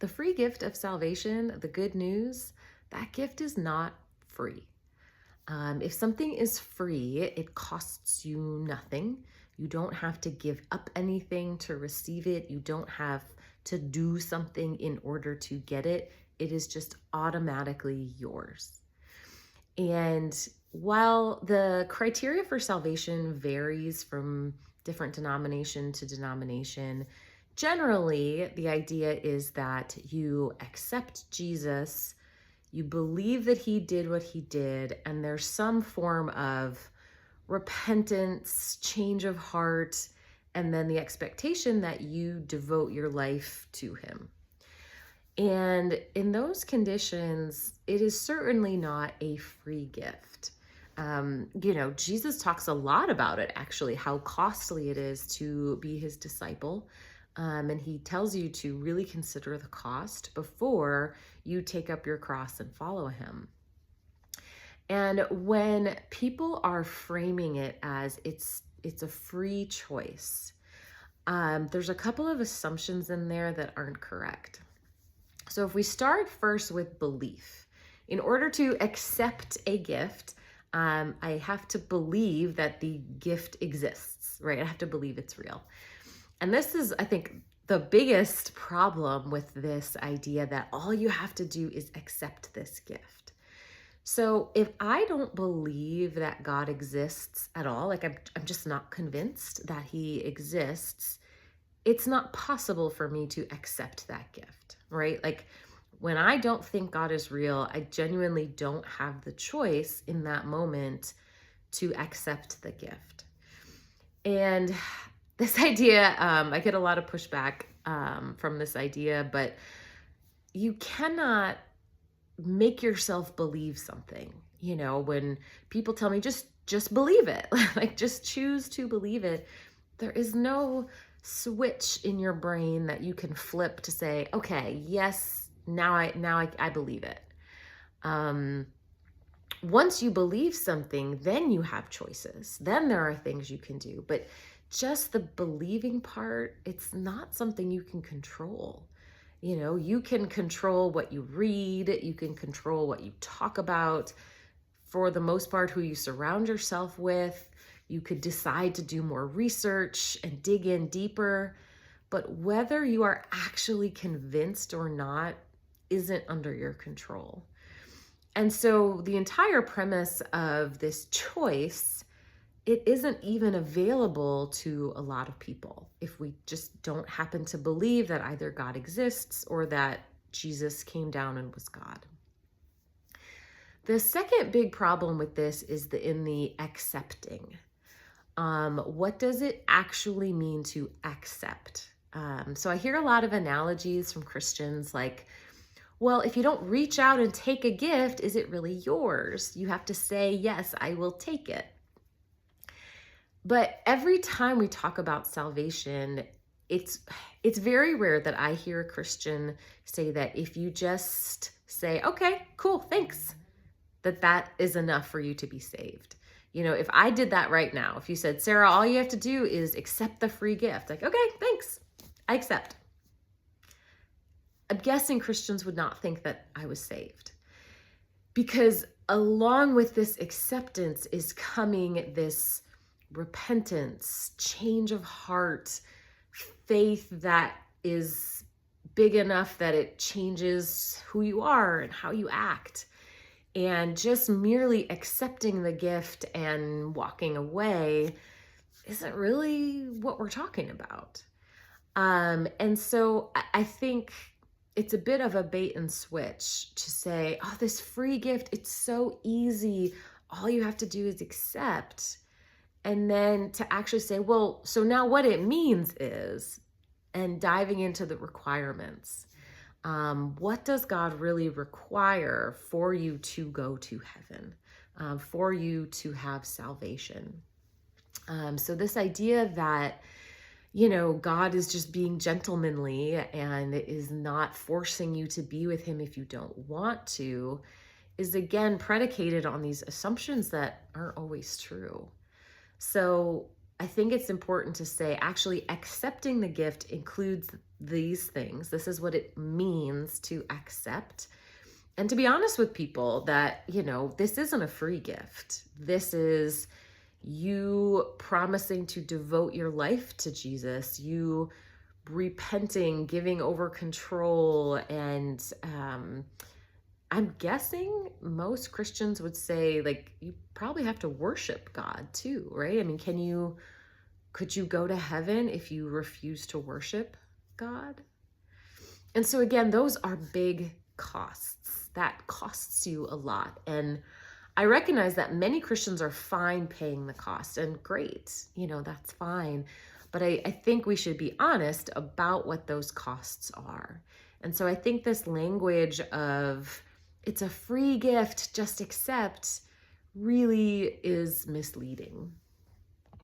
The free gift of salvation, the good news, that gift is not free. If something is free, it costs you nothing. You don't have to give up anything to receive it. You don't have to do something in order to get it. It is just automatically yours. And while the criteria for salvation varies from different denomination to denomination, generally the idea is that you accept Jesus, you believe that he did what he did, and there's some form of repentance, change of heart, and then the expectation that you devote your life to him. And in those conditions, it is certainly not a free gift. Jesus talks a lot about it, actually, how costly it is to be his disciple. And he tells you to really consider the cost before you take up your cross and follow him. And when people are framing it as it's a free choice, there's a couple of assumptions in there that aren't correct. So if we start first with belief, in order to accept a gift, I have to believe that the gift exists, right? I have to believe it's real. And this is, I think, the biggest problem with this idea that all you have to do is accept this gift. So if I don't believe that God exists at all, like I'm just not convinced that he exists, it's not possible for me to accept that gift, right? Like when I don't think God is real, I genuinely don't have the choice in that moment to accept the gift. And this idea, I get a lot of pushback from this idea, but you cannot make yourself believe something. When people tell me just believe it, like just choose to believe it, there is no switch in your brain that you can flip to say, okay, yes, now I believe it. Once you believe something, then you have choices. Then there are things you can do. But just the believing part, it's not something you can control. You can control what you read, you can control what you talk about, for the most part, who you surround yourself with. You could decide to do more research and dig in deeper, but whether you are actually convinced or not isn't under your control. And so the entire premise of this choice, it isn't even available to a lot of people if we just don't happen to believe that either God exists or that Jesus came down and was God. The second big problem with this is in the accepting. What does it actually mean to accept? So I hear a lot of analogies from Christians like, well, if you don't reach out and take a gift, is it really yours? You have to say, yes, I will take it. But every time we talk about salvation, it's very rare that I hear a Christian say that if you just say, okay, cool, thanks, that is enough for you to be saved. If I did that right now, if you said, Sarah, all you have to do is accept the free gift, like, okay, thanks, I accept. I'm guessing Christians would not think that I was saved, because along with this acceptance is coming this repentance, change of heart, faith that is big enough that it changes who you are and how you act. And just merely accepting the gift and walking away isn't really what we're talking about. And so I think it's a bit of a bait and switch to say, oh, this free gift, it's so easy. All you have to do is accept. And then to actually say, well, so now what it means is, and diving into the requirements. What does God really require for you to go to heaven, for you to have salvation? So this idea that, God is just being gentlemanly and is not forcing you to be with him if you don't want to, is again predicated on these assumptions that aren't always true. So I think it's important to say actually accepting the gift includes these things. This is what it means to accept. And to be honest with people, that, this isn't a free gift. This is you promising to devote your life to Jesus, you repenting, giving over control. And I'm guessing most Christians would say, like, you probably have to worship God too, right? I mean, could you go to heaven if you refuse to worship God? And so again, those are big costs. That costs you a lot. And I recognize that many Christians are fine paying the cost, and great, that's fine. But I think we should be honest about what those costs are. And so I think this language of it's a free gift, just accept, really is misleading.